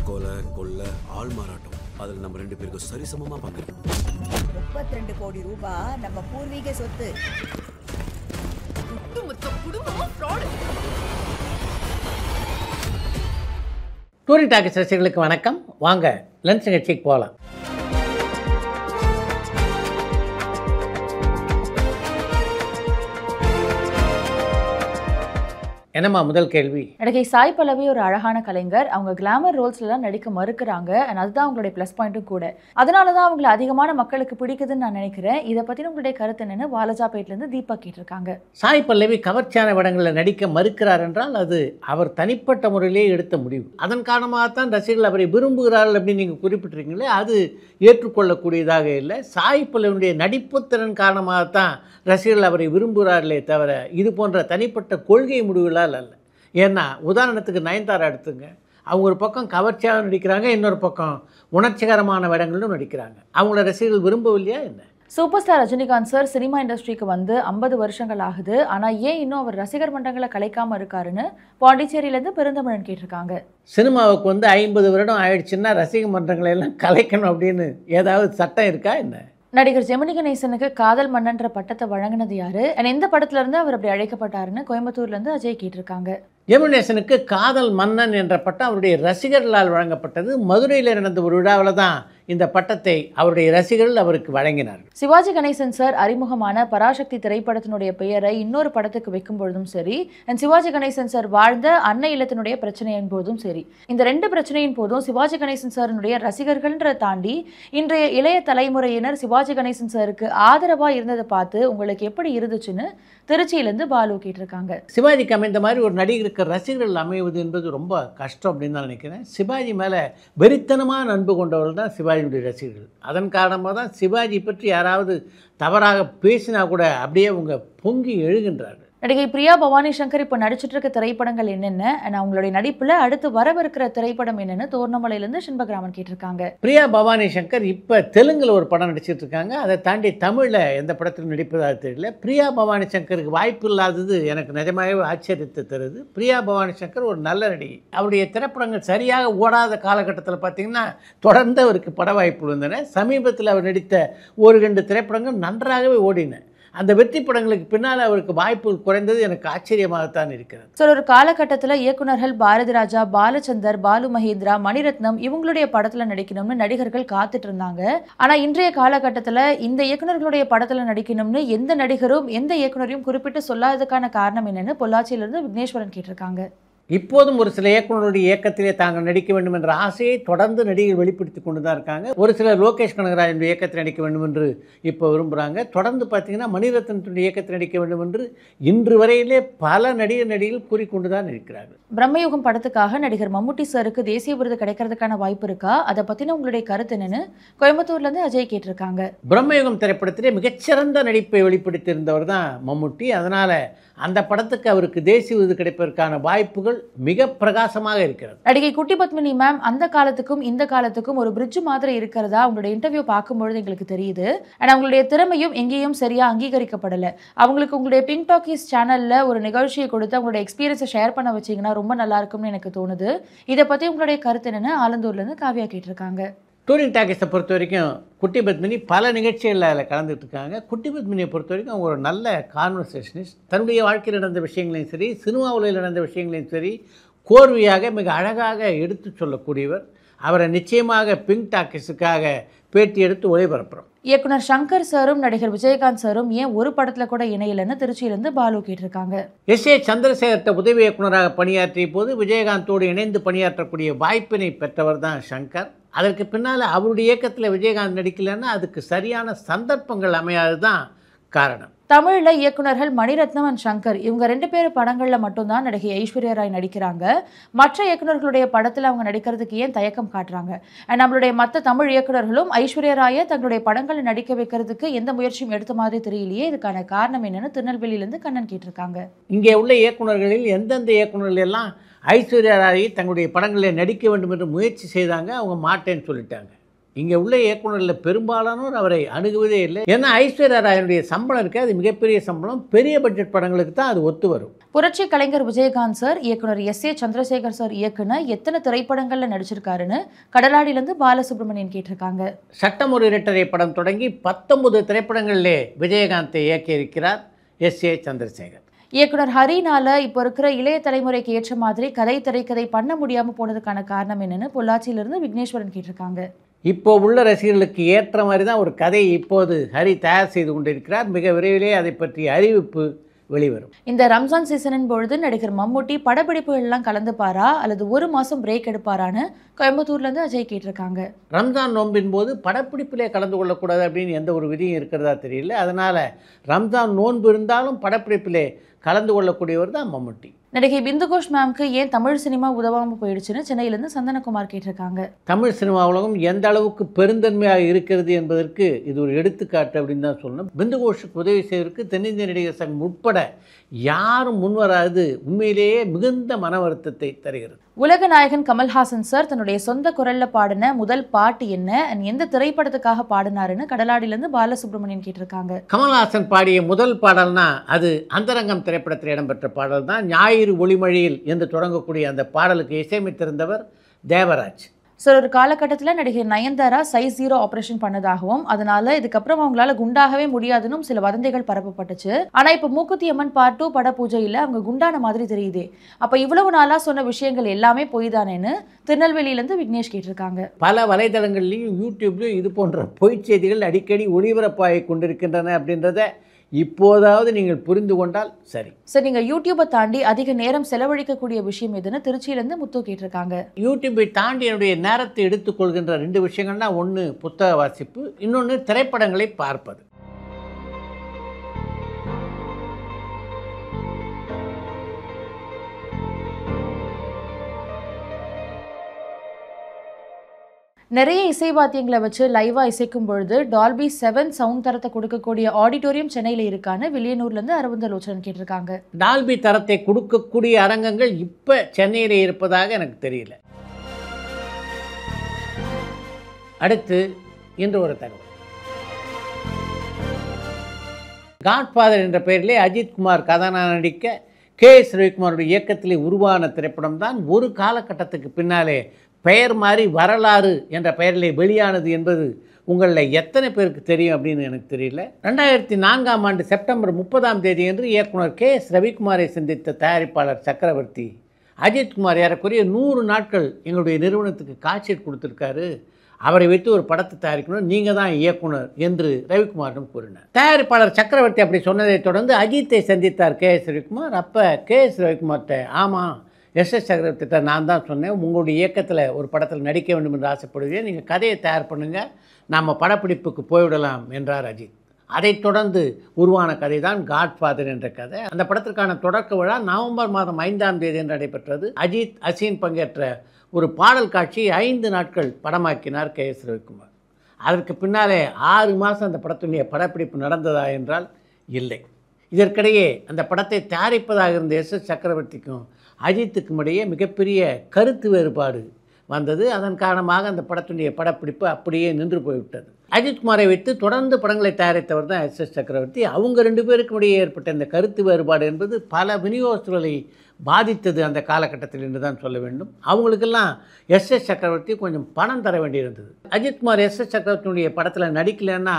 கொலை கொள்ளை ஆள் மாறாட்டம் அதில் நம்ம 2 பேருக்கும் சரிசமமா பங்கிருக்கோம். 32 கோடி ரூபாய் நம்ம பூர்வீக சொத்து. டூரிங் டாக்கீஸ் ரசிகர்களுக்கு வணக்கம். வாங்க லன்ச் நிகழ்ச்சிக்கு போகலாம். என்னம்மா முதல் கேள்வி? நடிகை சாய் பல்லவி ஒரு அழகான கலைஞர். அவங்க கிளாமர் ரோல்ஸ்லாம் நடிக்க மறுக்கிறாங்க. அண்ட் அதுதான் அவங்களுடைய ப்ளஸ் பாயிண்ட்டும் கூட. அதனால தான் அவங்களை அதிகமான மக்களுக்கு பிடிக்குதுன்னு நான் நினைக்கிறேன். இதை பற்றி உங்களுடைய கருத்து என்னன்னு வாலஜாபேட்லேருந்து தீபா கேட்டிருக்காங்க. சாய் பல்லவி கவர்ச்சியான படங்களில் நடிக்க மறுக்கிறார் என்றால் அது அவர் தனிப்பட்ட முறையிலேயே எடுத்த முடிவு. அதன் காரணமாகத்தான் ரசிகர்கள் அவரை விரும்புகிறார்கள் அப்படின்னு நீங்கள் குறிப்பிட்டிருக்கீங்களே, அது ஏற்றுக்கொள்ளக்கூடியதாக இல்லை. சாய் பல்லவியுடைய நடிப்பு திறன் காரணமாகத்தான் ரசிகர்கள் அவரை விரும்புகிறார்களே தவிர இது போன்ற தனிப்பட்ட கொள்கை முடிவுகளால் அல்ல. ஏன்னா உதாரணத்துக்கு நயன்தாரா எடுத்துங்க. அவங்க ஒரு பக்கம் கவர்ச்சியாக நடிக்கிறாங்க, இன்னொரு பக்கம் உணர்ச்சிகரமான வேடங்களிலும் நடிக்கிறாங்க. அவங்கள ரசிகர்கள் விரும்பவில்லையா என்ன? Super star Rajinikanth sir cinema இண்டஸ்ட்ரிக்கு வந்து 50 வருஷங்கள் ஆகுது. ஆனால் ஏன் இன்னும் அவர் ரசிகர் மன்றங்களை கலைக்காமல் இருக்காருன்னு பாண்டிச்சேரியிலேருந்து பெருந்தமிழன் கேட்டிருக்காங்க. சினிமாவுக்கு வந்து 50 வருடம் ஆயிடுச்சுன்னா ரசிகர் மன்றங்களை எல்லாம் கலைக்கணும் அப்படின்னு ஏதாவது சட்டம் இருக்கா என்ன? நடிகர் ஜெமினி கணேசனுக்கு காதல் மன்னன்ற பட்டத்தை வழங்கினது யாரு? எந்த படத்துல இருந்து அவர் அப்படி அழைக்கப்பட்டாருன்னு கோயம்புத்தூர்ல இருந்து அஜய் கேட்டிருக்காங்க. ஜெமினி கணேசனுக்கு காதல் மன்னன் என்ற பட்டம் அவருடைய ரசிகர்களால் வழங்கப்பட்டது. மதுரையில் நடந்த ஒரு விழாவில் தான் இந்த பட்டத்தை அவருடைய ரசிகர்கள் அவருக்கு வழங்கினார்கள். சிவாஜி கணேசன் சார் அறிமுகமான பராசக்தி திரைப்படத்தினுடைய பெயரை இன்னொரு படத்துக்கு வைக்கும் பொழுதும் சரி, சிவாஜி கணேசன் சார் வாழ்ந்த அன்னை இல்லத்தினுடைய பிரச்சனையின் போதும் சரி, இந்த 2 பிரச்சனையின் போதும் சிவாஜி கணேசன் சாரினுடைய ரசிகர்கள்ன்ற தாண்டி இன்றைய இளைய தலைமுறையினர் சிவாஜி கணேசன் சாருக்கு ஆதரவா இருந்ததை பார்த்து உங்களுக்கு எப்படி இருந்துச்சுன்னு திருச்சியிலேருந்து பாலு கேட்டிருக்காங்க. சிவாஜிக்கு அமைந்த மாதிரி ஒரு நடிகருக்கு ரசிகர்கள் அமைவது என்பது ரொம்ப கஷ்டம் அப்படின்னு தான் நினைக்கிறேன். சிவாஜி மேலே வெறித்தனமான அன்பு கொண்டவர்கள் தான் சிவாஜியுடைய ரசிகர்கள். அதன் காரணமாக தான் சிவாஜி பற்றி யாராவது தவறாக பேசினா கூட அப்படியே அவங்க பொங்கி எழுகின்றார்கள். நடிகை பிரியா பவானி சங்கர் இப்போ நடிச்சிட்டு இருக்க திரைப்படங்கள் என்னென்ன, அவங்களுடைய நடிப்பில் அடுத்து வரவிருக்கிற திரைப்படம் என்னன்னு தோர்ணமலையிலேருந்து சின்பகிராமன் கேட்டிருக்காங்க. பிரியா பவானி சங்கர் இப்போ தெலுங்கில் ஒரு படம் நடிச்சிட்டு இருக்காங்க. அதை தாண்டி தமிழில் எந்த படத்திலும் நடிப்பதாக தெரியல. பிரியா பவானி சங்கருக்கு வாய்ப்பு இல்லாதது எனக்கு நிஜமாகவே ஆச்சரியத்தை தருது. பிரியா பவானி சங்கர் ஒரு நல்ல நடிகை. அவருடைய திரைப்படங்கள் சரியாக ஓடாத காலகட்டத்தில் பார்த்திங்கன்னா தொடர்ந்து அவருக்கு பட வாய்ப்பு இருந்தன. சமீபத்தில் அவர் நடித்த 1-2 திரைப்படங்கள் நன்றாகவே ஓடின. அந்த வெற்றி படங்களுக்கு பின்னால் அவருக்கு வாய்ப்புகள் குறைந்தது எனக்கு ஆச்சரியமாகத்தான் இருக்கிறது. சார், ஒரு காலகட்டத்தில் இயக்குநர்கள் பாரதி ராஜா, பாலச்சந்தர், பாலு மகேந்திரா, மணிரத்னம் இவங்களுடைய படத்தில் நடிக்கணும்னு நடிகர்கள் காத்துட்டு இருந்தாங்க. ஆனால் இன்றைய காலகட்டத்தில் இந்த இயக்குநர்களுடைய படத்தில் நடிக்கணும்னு எந்த நடிகரும் எந்த இயக்குனரையும் குறிப்பிட்டு சொல்லாததுக்கான காரணம் என்னன்னு பொள்ளாச்சியிலிருந்து விக்னேஸ்வரன் கேட்டிருக்காங்க. இப்போதும் ஒரு சில இயக்குநருடைய இயக்கத்திலே தாங்கள் நடிக்க வேண்டும் என்ற ஆசையை தொடர்ந்து நடிகர்கள் வெளிப்படுத்தி கொண்டு தான் இருக்காங்க. ஒரு சிலர் லோகேஷ் கனகராஜனுடைய இயக்கத்தில் நடிக்க வேண்டும் என்று இப்போ விரும்புகிறாங்க. தொடர்ந்து பார்த்திங்கன்னா மணிரத்னத்துடைய இயக்கத்தில் நடிக்க வேண்டும் என்று இன்று வரையிலே பல நடிகர்கள் கூறிக்கொண்டு தான் இருக்கிறார்கள். பிரம்மயுகம் படத்துக்காக நடிகர் மம்முட்டி சாருக்கு தேசிய விருது கிடைக்கிறதுக்கான வாய்ப்பு இருக்கா? அதை பற்றின உங்களுடைய கருத்து என்னன்னு கோயம்புத்தூர்லேருந்து அஜய் கேட்டிருக்காங்க. பிரம்மயுகம் திரைப்படத்திலே மிகச்சிறந்த நடிப்பை வெளிப்படுத்தி இருந்தவர் தான் மம்முட்டி. அதனால் அந்த படத்துக்கு அவருக்கு தேசிய விருது கிடைப்பதற்கான வாய்ப்புகள் மிக பிரகாசமாக இருக்கிறது. நடிகை குட்டி பத்மினி மேம் அந்த காலத்துக்கும் இந்த காலத்துக்கும் ஒரு பிரிட்ஜ் மாதிரி இருக்கிறதா அவங்களுடைய இன்டர்வியூ பார்க்கும்பொழுது எங்களுக்கு தெரியுது. அண்ட் அவங்களுடைய திறமையும் எங்கேயும் சரியாக அங்கீகரிக்கப்படலை. அவங்களுக்கு உங்களுடைய பிங்க் டாக்கீஸ் சேனலில் ஒரு நிகழ்ச்சியை கொடுத்து அவங்களுடைய எக்ஸ்பீரியன்ஸை ஷேர் பண்ண வச்சிங்கன்னா ரொம்ப நல்லா இருக்கும்னு எனக்கு தோணுது. இதை பற்றி உங்களுடைய கருத்து என்னன்னு ஆலந்தூர்லேருந்து காவியா கேட்டிருக்காங்க. டூரிங் டாக்கீஸை பொறுத்த வரைக்கும் குட்டி பத்மினி பல நிகழ்ச்சிகளில் அதில் கலந்துட்டு இருக்காங்க. குட்டி பத்மினியை பொறுத்த வரைக்கும் அவங்க ஒரு நல்ல கான்வர்சேஷனிஸ்ட். தன்னுடைய வாழ்க்கையில் நடந்த விஷயங்களையும் சரி, சினிமா உலகில் நடந்த விஷயங்களையும் சரி கோர்வையாக மிக அழகாக எடுத்து சொல்லக்கூடியவர். அவரை நிச்சயமாக பிங்க் டாக்கீஸுக்காக பேட்டி எடுத்து ஒளிபரப்புகிறோம். இயக்குனர் சங்கர் சாரும் நடிகர் விஜயகாந்த் சாரும் ஏன் ஒரு படத்தில் கூட இணையலைன்னு திருச்சியிலேருந்து பாலு கேட்டிருக்காங்க. எஸ்.ஏ. சந்திரசேகர்கிட்ட உதவி இயக்குனராக பணியாற்றிய போது விஜயகாந்தோடு இணைந்து பணியாற்றக்கூடிய வாய்ப்பினை பெற்றவர் தான் சங்கர். அதற்கு பின்னால் அவருடைய இயக்கத்தில் விஜயகாந்த் நடிக்கலைன்னா அதுக்கு சரியான சந்தர்ப்பங்கள் அமையாது தான் காரணம். தமிழில் இயக்குனர்கள் மணிரத்னம் அண்ட் சங்கர் இவங்க 2 பேர் படங்களில் மட்டும்தான் நடிகை ஐஸ்வர்யா ராய் நடிக்கிறாங்க. மற்ற இயக்குநர்களுடைய படத்தில் அவங்க நடிக்கிறதுக்கு ஏன் தயக்கம் காட்டுறாங்க? அண்ட் நம்மளுடைய மற்ற தமிழ் இயக்குநர்களும் ஐஸ்வர்யா ராயை தங்களுடைய படங்களில் நடிக்க வைக்கிறதுக்கு எந்த முயற்சியும் எடுத்த மாதிரி தெரியலையே. இதுக்கான காரணம் என்னன்னு திருநெல்வேலியிலேருந்து கண்ணன் கேட்டிருக்காங்க. இங்கே உள்ள இயக்குநர்களில் எந்தெந்த இயக்குநர்கள் எல்லாம் ஐஸ்வர்யா ராயை தங்களுடைய படங்களில் நடிக்க வேண்டும் என்று முயற்சி செய்தாங்க, அவங்க மாட்டேன்னு சொல்லிட்டாங்க. இங்கே உள்ள இயக்குநரில் பெரும்பாலானோர் அவரை அணுகுவதே இல்லை. ஏன்னா ஐஸ்வர்யா ராயனுடைய சம்பளம் இருக்குது, அது மிகப்பெரிய சம்பளம். பெரிய பட்ஜெட் படங்களுக்கு தான் அது ஒத்து வரும். புரட்சி கலைஞர் விஜயகாந்த் சார், இயக்குனர் S.A. சந்திரசேகர் சார் இயக்குன எத்தனை திரைப்படங்களில் நடிச்சிருக்காருன்னு கடலாடியிலேருந்து பாலசுப்ரமணியன் கேட்டிருக்காங்க. சட்டம் ஒரு இரட்டரை படம் தொடங்கி 19 திரைப்படங்களிலே விஜயகாந்தை இயக்கியிருக்கிறார் S.A. சந்திரசேகர். இயக்குனர் ஹரினால இப்போ இருக்கிற இளைய தலைமுறைக்கு ஏற்ற மாதிரி திரைக்கதை பண்ண முடியாமல் போனதுக்கான காரணம் என்னன்னு பொள்ளாச்சியிலிருந்து விக்னேஸ்வரன் கேட்டிருக்காங்க. இப்போ உள்ள ரசிகர்களுக்கு ஏற்ற மாதிரி தான் ஒரு கதையை இப்போது ஹரி தயார் செய்து கொண்டிருக்கிறார். மிக விரைவிலே அதை பற்றிய அறிவிப்பு வெளிவரும். இந்த ரம்ஜான் சீசனின் பொழுது நடிகர் மம்முட்டி படப்பிடிப்புகள்லாம் கலந்துப்பாரா அல்லது ஒரு மாதம் பிரேக் எடுப்பாரான்னு கோயம்புத்தூர்லேருந்து அஜய் கேட்டிருக்காங்க. ரம்ஜான் நோன்பின் போது படப்பிடிப்பிலே கலந்து கொள்ளக்கூடாது அப்படின்னு எந்த ஒரு விதியும் இருக்கிறதா தெரியல. அதனால் ரம்ஜான் நோன்பு இருந்தாலும் படப்பிடிப்பிலே கலந்து கொள்ளக்கூடியவர் தான் மம்முட்டி. நடிகை பிந்து கோஷ் மேம்க்கு ஏன் தமிழ் சினிமா உதவாமல் போயிடுச்சுன்னு சென்னையிலேருந்து சந்தனகுமார் கேட்டிருக்காங்க. தமிழ் சினிமா உலகம் எந்த அளவுக்கு பெருந்தன்மையாக இருக்கிறது என்பதற்கு இது ஒரு எடுத்துக்காட்டு அப்படின்னு தான் சொல்லணும். பிந்து கோஷுக்கு உதவி செய்வதற்கு தென்னிந்திய நடிகர் சங்கம் உட்பட யாரும் முன்வராது உண்மையிலேயே மிகுந்த மன வருத்தத்தை தருகிறது. உலக நாயகன் கமல்ஹாசன் சார் தன்னுடைய சொந்த குரல்ல பாடின முதல் பாட்டு என்ன, எந்த திரைப்படத்துக்காக பாடினாருன்னு கடலாடியிலேருந்து பாலசுப்ரமணியன் கேட்டிருக்காங்க. கமல்ஹாசன் பாடிய முதல் பாடல்னா அது அந்தரங்கம் திரைப்படத்தில் இடம்பெற்ற பாடல் தான். ஞாயிறு ஒளிமொழியில் என்று தொடங்கக்கூடிய அந்த பாடலுக்கு இசையமைத்திருந்தவர் தேவராஜ் சார். ஒரு காலகட்டத்தில் நடிகை நயன்தாரா சைஸ் 0 ஆப்ரேஷன் பண்ணதாகவும் அதனால இதுக்கப்புறம் அவங்களால குண்டாகவே முடியாதுன்னு சில வதந்திகள் பரப்பப்பட்டுச்சு. ஆனா இப்போ மூக்குத்தி அம்மன் பார்ட் 2 பட பூஜையில் அவங்க குண்டான மாதிரி தெரியுதே, அப்ப இவ்வளவு நாளா சொன்ன விஷயங்கள் எல்லாமே பொய் தானேன்னு திருநெல்வேலியிலேருந்து விக்னேஷ் கேட்டிருக்காங்க. பல வலைதளங்கள்லையும் யூடியூப்லையும் இது போன்ற பொய் செய்திகள் அடிக்கடி ஒளிபரப்பாகி கொண்டிருக்கின்றன அப்படின்றத இப்போதாவது நீங்கள் புரிந்து கொண்டால் சரி. சார், நீங்கள் யூடியூப்பை தாண்டி அதிக நேரம் செலவழிக்கக்கூடிய விஷயம் எதுன்னு திருச்சியிலேருந்து முத்து கேட்டிருக்காங்க. யூடியூப்பை தாண்டி என்னுடைய நேரத்தை எடுத்துக்கொள்கின்ற 2 விஷயங்கள்னா, ஒன்று புத்தக வாசிப்பு, இன்னொன்று திரைப்படங்களை பார்ப்பது. நிறைய இசை வாத்தியங்களை வச்சு லைவாக இசைக்கும் பொழுது டால்பி 7 சவுண்ட் தரத்தை கொடுக்கக்கூடிய ஆடிட்டோரியம் சென்னையில் இருக்கான்னு வில்லியனூர்லேருந்து அரவிந்தலோச்சன் கேட்டிருக்காங்க. டால்பி தரத்தை கொடுக்கக்கூடிய அரங்கங்கள் இப்போ சென்னையில் இருப்பதாக எனக்கு தெரியல. அடுத்து இன்று ஒரு தகவல். காட்ஃபாதர் என்ற பெயரிலே அஜித்குமார் கதாநாயகன் நடிக்க K.S. ரவிக்குமாருடைய இயக்கத்திலே உருவான திரைப்படம் தான் ஒரு காலகட்டத்துக்கு பின்னாலே பெயர் மாறி வரலாறு என்ற பெயரிலே வெளியானது என்பது உங்களில் எத்தனை பேருக்கு தெரியும் அப்படின்னு எனக்கு தெரியல. 2004ஆம் ஆண்டு செப்டம்பர் 30ஆம் தேதி என்று இயக்குனர் K.S. ரவிக்குமாரை சந்தித்த தயாரிப்பாளர் சக்கரவர்த்தி அஜித்குமார் ஏறக்குறைய 100 நாட்கள் எங்களுடைய நிறுவனத்துக்கு காட்சி கொடுத்துருக்காரு, அவரை வைத்து ஒரு படத்தை தயாரிக்கணும், நீங்கள் தான் இயக்குனர் என்று ரவிக்குமாரிடம் கூறினார். தயாரிப்பாளர் சக்கரவர்த்தி அப்படி சொன்னதை தொடர்ந்து அஜித்தை சந்தித்தார் K.S. ரவிக்குமார். அப்போ K.S. ரவிக்குமார்கிட்ட, ஆமாம் S.S. சக்கரவர்த்திட்ட நான் தான் சொன்னேன், உங்களுடைய இயக்கத்தில் ஒரு படத்தில் நடிக்க வேண்டும் என்று ஆசைப்படுவேன், நீங்கள் கதையை தயார் பண்ணுங்கள், நம்ம படப்பிடிப்புக்கு போய்விடலாம் என்றார் அஜித். அதைத் தொடர்ந்து உருவான கதை தான் காட்ஃபாதர் என்ற கதை. அந்த படத்திற்கான தொடக்க விழா நவம்பர் மாதம் 5ஆம் தேதி என்று நடைபெற்றது. அஜித், அசீன் பங்கேற்ற ஒரு பாடல் காட்சியை 5 நாட்கள் படமாக்கினார் K.S. ரவிக்குமார். அதற்கு பின்னாலே 6 மாதம் அந்த படத்துடைய படப்பிடிப்பு நடந்ததா என்றால் இல்லை. இதற்கிடையே அந்த படத்தை தயாரிப்பதாக இருந்த S.S. சக்கரவர்த்திக்கும் அஜித்துக்கும் இடையே மிகப்பெரிய கருத்து வேறுபாடு வந்தது. அதன் காரணமாக அந்த படத்துடைய படப்பிடிப்பு அப்படியே நின்று போய்விட்டது. அஜித்குமாரை வைத்து தொடர்ந்து படங்களை தயாரித்தவர் தான் S.S. சக்கரவர்த்தி. அவங்க 2 பேருக்கும் இடையே ஏற்பட்ட இந்த கருத்து வேறுபாடு என்பது பல விநியோகஸ்தர்களை பாதித்தது அந்த காலகட்டத்தில் என்று தான் சொல்ல வேண்டும். அவங்களுக்கெல்லாம் S.S. சக்கரவர்த்தி கொஞ்சம் பணம் தர வேண்டியிருந்தது. அஜித்குமார் S.S. சக்கரவர்த்தியுடைய படத்தில் நடிக்கலைன்னா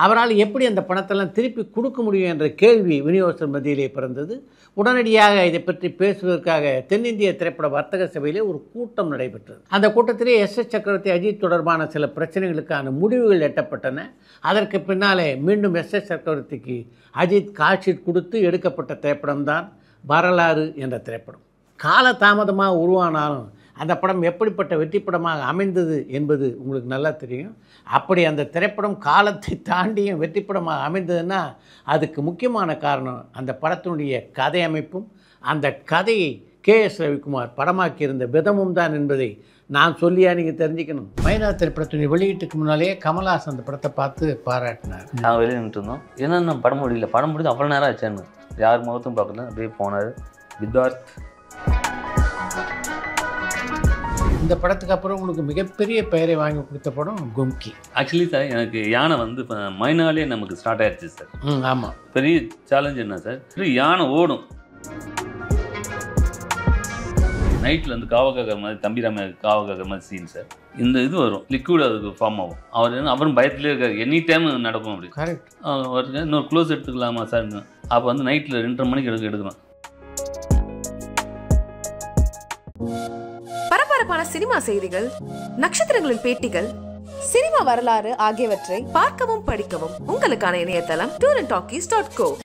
அவரால் எப்படி அந்த பணத்தெல்லாம் திருப்பி கொடுக்க முடியும் என்ற கேள்வி விநியோகஸ்தர் மத்தியிலே பிறந்தது. உடனடியாக இதை பற்றி பேசுவதற்காக தென்னிந்திய திரைப்பட வர்த்தக சபையிலே ஒரு கூட்டம் நடைபெற்றது. அந்த கூட்டத்திலே S.S. சக்கரவர்த்தி அஜித் தொடர்பான சில பிரச்சனைகளுக்கான முடிவுகள் எட்டப்பட்டன. அதற்கு பின்னாலே மீண்டும் S.S. சக்கரவர்த்திக்கு அஜித் காட்சி கொடுத்து எடுக்கப்பட்ட திரைப்படம்தான் வரலாறு என்ற திரைப்படம். கால தாமதமாக உருவானாலும் அந்த படம் எப்படிப்பட்ட வெற்றி படமாக அமைந்தது என்பது உங்களுக்கு நல்லா தெரியும். அப்படி அந்த திரைப்படம் காலத்தை தாண்டியும் வெற்றி படமாக அமைந்ததுன்னா அதுக்கு முக்கியமான காரணம் அந்த படத்தினுடைய கதை அமைப்பும் அந்த கதையை K.S. ரவிக்குமார் படமாக்கியிருந்த விதமும் தான் என்பதை நான் சொல்லியா நீங்கள் தெரிஞ்சுக்கணும். மைனா திரைப்படத்தினுடைய வெளியீட்டுக்கு முன்னாலேயே கமல்ஹாசன் அந்த படத்தை பார்த்து பாராட்டினார். நாங்கள் வெளியே நின்று இருந்தோம். என்னென்ன படம் முடியல, படம் முடிஞ்சு அவ்வளோ நேரம் ஆச்சுன்னு யார் முகத்தும் பார்க்கல, அப்படியே போனார் வித்தார்த். இந்த படத்துக்கு அப்புறம் உங்களுக்கு மிகப்பெரிய பெயரை வாங்கி கொடுத்த படம் கும்கி. ஆக்சுவலி சார் எனக்கு யானை வந்து இப்போ மைனாலே நமக்கு ஸ்டார்ட் ஆயிடுச்சு சார். ஆமாம். பெரிய சேலஞ்ச் என்ன சார், யானை ஓடும் நைட்டில் வந்து காவக்காக மாதிரி தம்பிராம காவக்காக மாதிரி சீன் சார். இந்த இது வரும் லிக்விட் அதுக்கு ஃபார்ம் ஆகும். அவரும் பயத்திலே இருக்காரு, எனி டைம் நடக்கும் அப்படி. கரெக்ட். வருங்க இன்னொரு க்ளோஸ் எடுத்துக்கலாமா சார், அப்போ வந்து நைட்டில் 2:30 மணிக்கு எடுக்கிறோம். பரபரப்பான சினிமா செய்திகள், நட்சத்திரங்களின் பேட்டிகள், சினிமா வரலாறு ஆகியவற்றை பார்க்கவும் படிக்கவும் உங்களுக்கான இணையதளம் tourantalkies.co.